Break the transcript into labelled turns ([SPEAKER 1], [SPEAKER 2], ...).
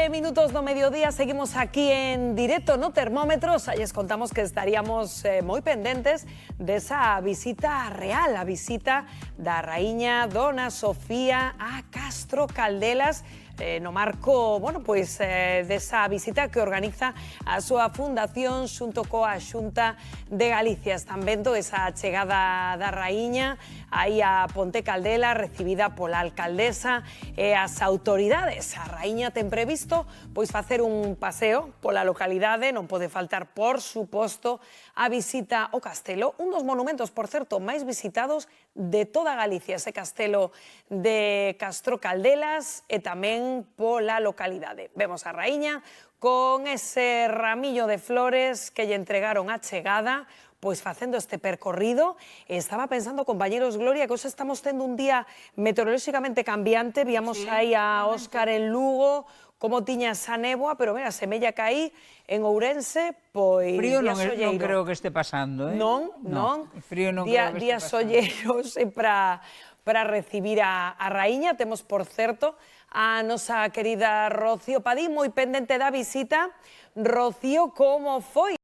[SPEAKER 1] minutos do mediodía, seguimos aquí en directo no termómetros. Aí contamos que estaríamos moi pendentes desa visita real, a visita da raíña Dona Sofía a Castro Caldelas, no marco, bueno, pois desa visita que organiza a súa fundación xunto coa Xunta de Galicia. Están vendo esa chegada da raíña aí a Ponte Caldela, recibida pola alcaldesa e as autoridades. A raíña ten previsto pois facer un paseo pola localidade, non pode faltar, por suposto, a visita ao castelo, un dos monumentos, por certo, máis visitados de toda Galicia, ese castelo de Castro Caldelas, e tamén pola localidade. Vemos a raíña con ese ramillo de flores que lle entregaron a chegada, pois facendo este percorrido. Estaba pensando, compañeros, Gloria, que hoxe estamos tendo un día meteorolóxicamente cambiante. Víamos aí a Óscar en Lugo, como tiña esa néboa, pero mira, semella que aí en Ourense, pois
[SPEAKER 2] frío
[SPEAKER 1] día
[SPEAKER 2] non,
[SPEAKER 1] solleiro.
[SPEAKER 2] non creo que este pasando, eh?
[SPEAKER 1] Non.
[SPEAKER 2] Frío non creo que
[SPEAKER 1] Días
[SPEAKER 2] este pasando.
[SPEAKER 1] solleiros para recibir a raíña. Temos, por certo, a nosa querida Rocío Padín, moi pendente da visita. Rocío, como foi